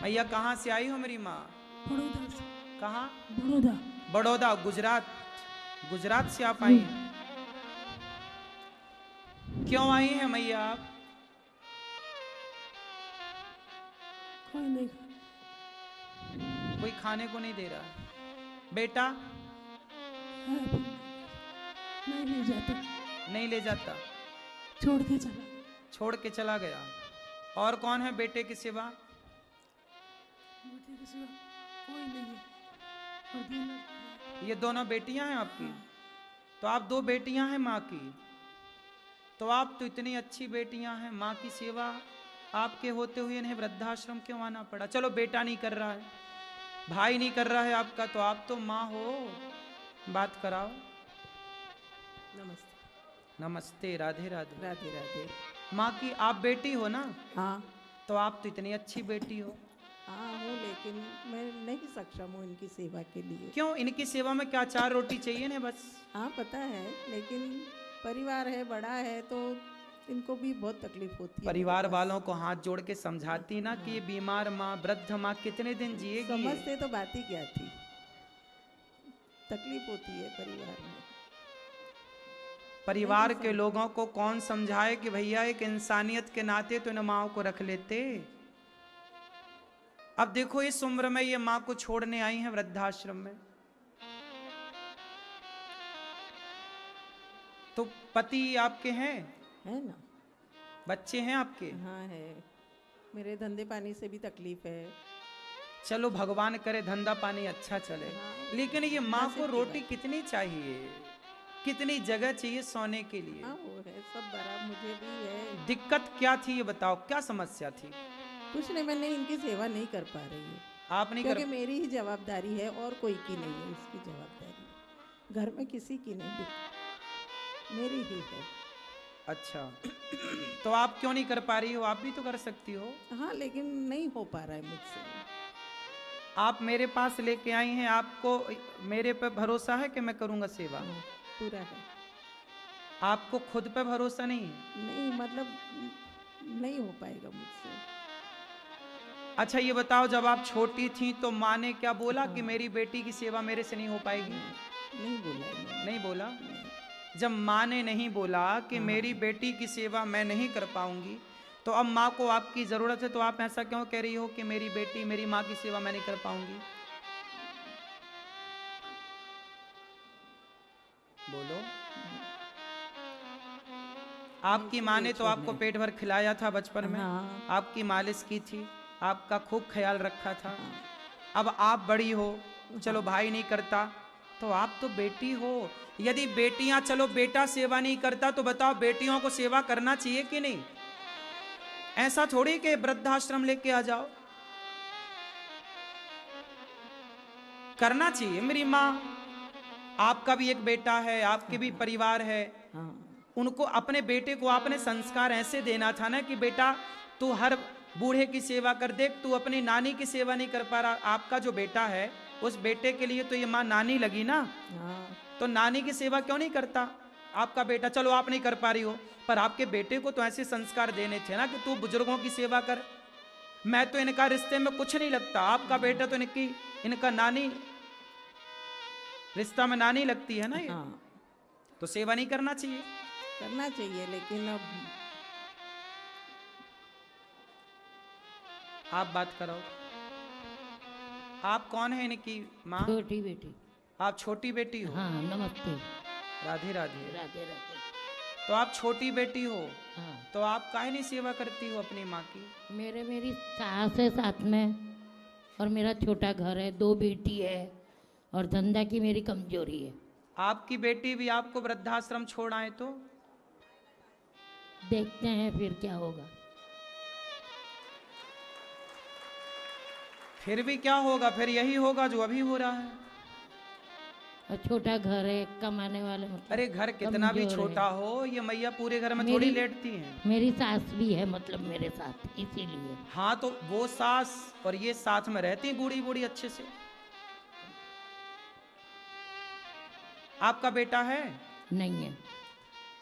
मैया कहाँ से आई हो मेरी माँ? बड़ौदा से। कहाँ? बड़ौदा। बड़ौदा, गुजरात। गुजरात से आप आई हैं? क्यों आई हैं मैया आप? कोई नहीं कोई खाने को नहीं दे रहा? बेटा है, नहीं ले जाता, नहीं ले जाता, छोड़ के चला। छोड़ के चला गया। और कौन है बेटे के सिवा? बेटे के सिवा कोई नहीं है। और दो लड़कियां हैं। ये दोनों बेटियां हैं आपकी? तो आप दो बेटियां हैं माँ की, तो आप तो इतनी अच्छी बेटियां हैं, माँ की सेवा आपके होते हुए इन्हें वृद्धाश्रम क्यों आना पड़ा? चलो बेटा नहीं कर रहा है, भाई नहीं कर रहा है आपका, तो आप तो माँ हो, बात कराओ। नमस्ते। नमस्ते, राधे राधे। राधे राधे। माँ की आप बेटी हो ना? हाँ तो आप तो इतनी अच्छी बेटी हो। हाँ हूँ, लेकिन मैं नहीं सक्षम हूँ इनकी सेवा के लिए। क्यों? इनकी सेवा में क्या 4 रोटी चाहिए ना बस? हाँ पता है, लेकिन परिवार है, बड़ा है, तो इनको भी बहुत तकलीफ होती है। परिवार मेरे पास। वालों को हाथ जोड़ के समझाती ना कि ये बीमार माँ, वृद्ध माँ कितने दिन जिएगी ये? समझते तो बात ही क्या थी। तकलीफ होती है परिवार में। परिवार के लोगों को कौन समझाए कि भैया एक इंसानियत के नाते तो इन माओ को रख लेते। अब देखो इस उम्र में ये माँ को छोड़ने आई हैं वृद्धाश्रम में, तो पति आपके हैं? है ना। बच्चे हैं आपके? हाँ है। मेरे धंधे पानी से भी तकलीफ है। चलो भगवान करे धंधा पानी अच्छा चले। हाँ। लेकिन ये माँ नसीब को की रोटी बात। कितनी चाहिए, कितनी जगह चाहिए सोने के लिए? हाँ वो है, सब बड़ा मुझे भी है। दिक्कत क्या थी ये बताओ, क्या समस्या थी? कुछ नहीं, मैंने इनकी सेवा नहीं कर पा रही हूँ, आप नहीं क्योंकि कर? मेरी ही जवाबदारी है और कोई की नहीं है इसकी जवाबदारी। घर में किसी की नहीं, मेरी ही है। अच्छा, तो आप क्यों नहीं कर पा रही हो? आप भी तो कर सकती हो। हाँ लेकिन नहीं हो पा रहा है मुझसे। आप मेरे पास लेके आई हैं, आपको मेरे पे भरोसा है कि मैं करूंगा सेवा? पूरा है। आपको खुद पे भरोसा नहीं है? नहीं मतलब नहीं हो पाएगा मुझसे। अच्छा ये बताओ, जब आप छोटी थी तो माँ ने क्या बोला कि मेरी बेटी की सेवा मेरे से नहीं हो पाएगी? नहीं बोला इन्होंने। नहीं बोला? नहीं। जब माँ ने नहीं बोला कि मेरी बेटी की सेवा मैं नहीं कर पाऊंगी, तो अब माँ को आपकी जरूरत है, तो आप ऐसा क्यों कह रही हो कि मेरी बेटी, मेरी माँ की सेवा मैं नहीं कर पाऊंगी? बोलो। आपकी माँ ने तो आपको पेट भर खिलाया था बचपन में, हाँ। आपकी मालिश की थी, आपका खूब ख्याल रखा था। अब आप बड़ी हो, चलो भाई नहीं करता, तो आप तो बेटी हो। यदि बेटियां, चलो बेटा सेवा नहीं करता, तो बताओ बेटियों को सेवा करना चाहिए कि नहीं? ऐसा थोड़ी कि वृद्धाश्रम लेके आ जाओ, करना चाहिए। मेरी माँ, आपका भी एक बेटा है, आपके भी परिवार है, हाँ। उनको, अपने बेटे को आपने संस्कार ऐसे देना था ना कि बेटा तू हर बूढ़े की सेवा कर। देख तू अपनी नानी की सेवा नहीं कर पा रहा, आपका जो बेटा है उस बेटे के लिए तो ये माँ नानी लगी ना, हाँ। तो नानी की सेवा क्यों नहीं करता आपका बेटा? चलो आप नहीं कर पा रही हो, पर आपके बेटे को तो ऐसे संस्कार देने थे ना कि तू बुजुर्गों की सेवा कर। मैं तो इनका रिश्ते में कुछ नहीं लगता, आपका बेटा तो इनका नानी, रिश्ता में नानी लगती है ना ये, हाँ तो सेवा नहीं करना चाहिए? करना चाहिए, लेकिन अब आप बात करो। आप कौन है इनकी माँ? छोटी बेटी। आप छोटी बेटी हो? हाँ नमस्ते। राधे राधे। राधे राधे। तो आप छोटी बेटी हो, हाँ तो आप काहे नहीं सेवा करती हो अपनी माँ की? मेरी सास है साथ में, और मेरा छोटा घर है, 2 बेटी है, और धंधा की मेरी कमजोरी है। आपकी बेटी भी आपको वृद्धाश्रम छोड़ आए तो? देखते हैं फिर क्या होगा। फिर भी क्या होगा? फिर यही होगा जो अभी हो रहा है। और छोटा घर है, कमाने वाले मतलब। अरे घर कितना भी कमजोर छोटा है। हो, ये मैया पूरे घर में थोड़ी मेरी- लेटती हैं। मेरी सास भी है मतलब मेरे साथ, इसीलिए। हाँ तो वो सास और ये साथ में रहती बूढ़ी बूढ़ी अच्छे से। आपका बेटा है? नहीं है,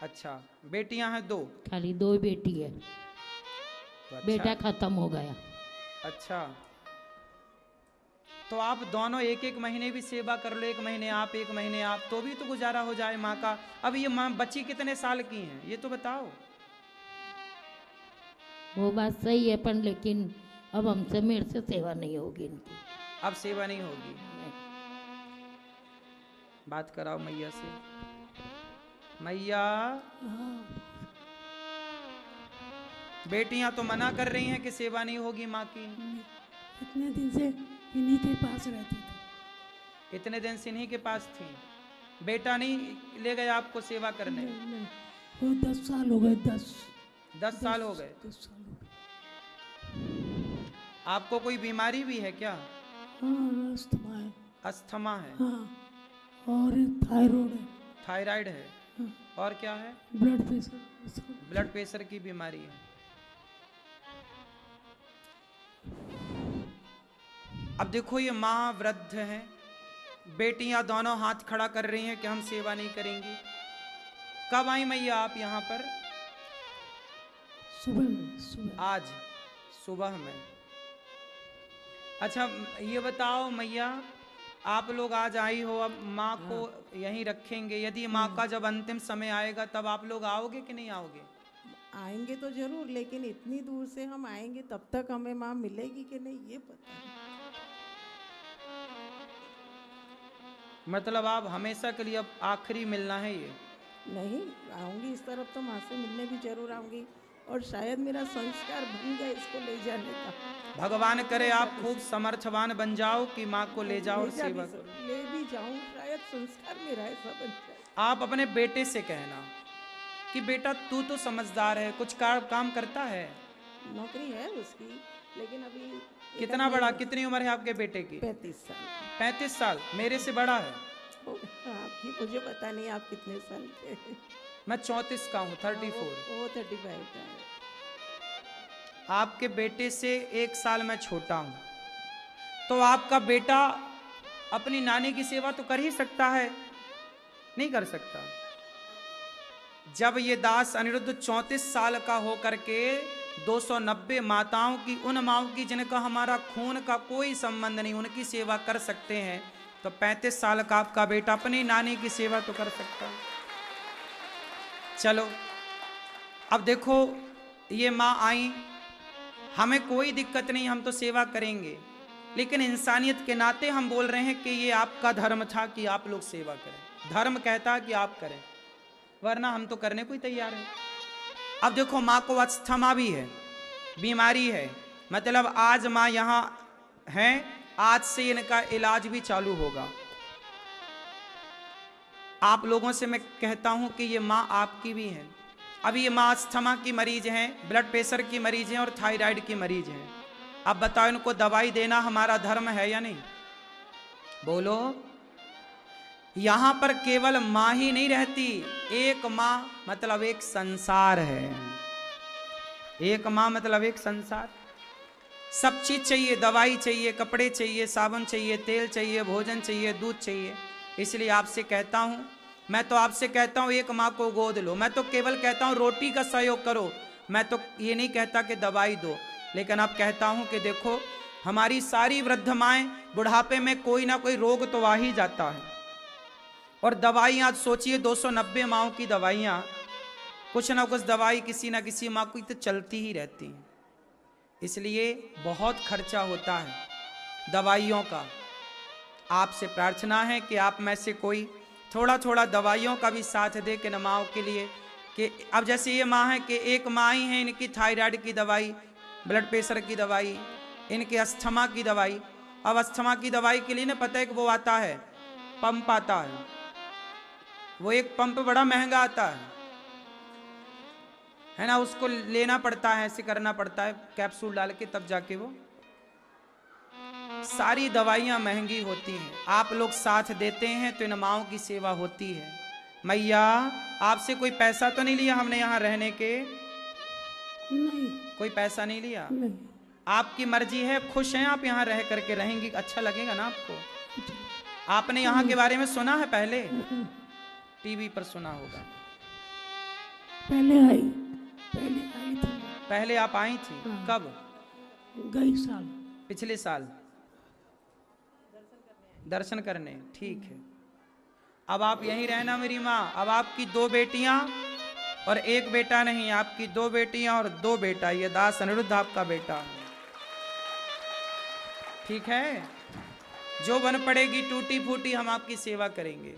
अच्छा, बेटियां हैं 2? खाली 2 बेटी है। तो अच्छा। बेटा खत्म हो गया। अच्छा, तो आप दोनों एक एक महीने भी सेवा कर लो, 1 महीने आप 1 महीने आप, तो भी तो गुजारा हो जाए माँ का। अब ये माँ बच्ची कितने साल की हैं ये तो बताओ। वो बात सही है, पर लेकिन अब हमसे मेरे से सेवा नहीं होगी इनकी। अब सेवा नहीं होगी। बात कराओ मैया से। मैया, बेटियां तो मना कर रही हैं कि सेवा नहीं होगी माँ की। इतने दिन से इन्हीं के पास रहती थी। इतने दिन से इन्हीं के पास थी, बेटा नहीं ले गया आपको सेवा करने? नहीं, वो 10 साल हो गए। 10 साल हो गए। 10 साल हो गए। आपको कोई बीमारी भी है क्या? हाँ, अस्थमा है। अस्थमा है? हाँ, और थायराइड है। थायराइड है? हाँ, और क्या है? Blood pressure. ब्लड प्रेशर की बीमारी है। अब देखो ये माँ वृद्ध हैं, बेटियां दोनों हाथ खड़ा कर रही हैं कि हम सेवा नहीं करेंगी। कब आई मैया आप यहाँ पर? सुबह में। सुबह आज सुबह में। अच्छा ये बताओ मैया, आप लोग आज आई हो, अब माँ को यहीं रखेंगे, यदि माँ का जब अंतिम समय आएगा तब आप लोग आओगे कि नहीं आओगे? आएंगे तो जरूर, लेकिन इतनी दूर से हम आएंगे तब तक हमें माँ मिलेगी कि नहीं ये पता नहीं। मतलब आप हमेशा के लिए अब आखिरी मिलना है ये? नहीं, आऊंगी इस तरफ तो माँ से मिलने भी जरूर आऊंगी, और शायद मेरा संस्कार बन गया इसको ले जाने का। भगवान करे आप खूब समर्थवान बन जाओ कि माँ को ले जाओ और ले जा सेवा भी करो। ले भी जाऊं, शायद संस्कार मेरा ऐसा बन जाए। आप अपने बेटे से कहना कि बेटा तू तो समझदार है, कुछ काम करता है। नौकरी है उसकी, लेकिन अभी कितना बड़ा, कितनी उम्र है आपके बेटे की? 35 साल। 35 साल, मेरे से बड़ा है। आपकी मुझे पता नहीं आप कितने साल के हैं। मैं 34 का हूँ, 34। वो 35 का है। आपके बेटे से 1 साल मैं छोटा हूँ, तो आपका बेटा अपनी नानी की सेवा तो कर ही सकता है, नहीं कर सकता? जब ये दास अनिरुद्ध 34 साल का हो करके 290 माताओं की, उन माओं की जिनका हमारा खून का कोई संबंध नहीं, उनकी सेवा कर सकते हैं, तो 35 साल का आपका बेटा अपनी नानी की सेवा तो कर सकता है। चलो अब देखो ये माँ आई, हमें कोई दिक्कत नहीं, हम तो सेवा करेंगे, लेकिन इंसानियत के नाते हम बोल रहे हैं कि ये आपका धर्म था कि आप लोग सेवा करें। धर्म कहता है कि आप करें, वरना हम तो करने को ही तैयार हैं। अब देखो माँ को अस्थमा भी है, बीमारी है, मतलब आज माँ यहाँ हैं, आज से इनका इलाज भी चालू होगा। आप लोगों से मैं कहता हूं कि ये माँ आपकी भी है। अभी ये माँ अस्थमा की मरीज हैं, ब्लड प्रेशर की मरीज हैं और थायराइड की मरीज हैं। अब बताओ इनको दवाई देना हमारा धर्म है या नहीं? बोलो। यहां पर केवल माँ ही नहीं रहती, एक माँ मतलब एक संसार है। एक माँ मतलब एक संसार। सब चीज चाहिए, दवाई चाहिए, कपड़े चाहिए, साबुन चाहिए, तेल चाहिए, भोजन चाहिए, दूध चाहिए। इसलिए आपसे कहता हूं, मैं तो आपसे कहता हूं एक माँ को गोद लो। मैं तो केवल कहता हूं रोटी का सहयोग करो, मैं तो ये नहीं कहता कि दवाई दो। लेकिन अब कहता हूं कि देखो हमारी सारी वृद्ध माएँ बुढ़ापे में कोई ना कोई रोग तो आ ही जाता है, और दवाइयाँ सोचिए 290 माओं की दवाइयाँ, कुछ ना कुछ दवाई किसी ना किसी माँ को तो चलती ही रहती हैं। इसलिए बहुत खर्चा होता है दवाइयों का। आपसे प्रार्थना है कि आप में से कोई थोड़ा थोड़ा दवाइयों का भी साथ दे कि न माओं के लिए, कि अब जैसे ये माँ है कि एक माँ ही है, इनकी थायराइड की दवाई, ब्लड प्रेशर की दवाई, इनके अस्थमा की दवाई। अब अस्थमा की दवाई के लिए ना पता है कि वो आता है पंप आता है, वो एक पंप बड़ा महंगा आता है ना, उसको लेना पड़ता है, ऐसे करना पड़ता है कैप्सूल डाल के, तब जाके वो सारी दवाइयाँ महंगी होती हैं। आप लोग साथ देते हैं तो इन माओं की सेवा होती है। मैया आपसे कोई पैसा तो नहीं लिया हमने यहाँ रहने के? नहीं, कोई पैसा नहीं लिया। नहीं। आपकी मर्जी है, खुश हैं आप यहाँ रह करके, रहेंगी, अच्छा लगेगा ना आपको? आपने यहाँ के बारे में सुना है पहले? टीवी पर सुना होगा। पहले आई थी। पहले आप आई थी? हाँ। कब? गई साल। पिछले साल। दर्शन करने, ठीक है। अब आप यहीं रहना मेरी माँ। अब आपकी 2 बेटियां और 1 बेटा नहीं, आपकी 2 बेटियां और 2 बेटा। ये दास अनिरुद्ध आपका बेटा है, ठीक है। जो बन पड़ेगी टूटी फूटी हम आपकी सेवा करेंगे।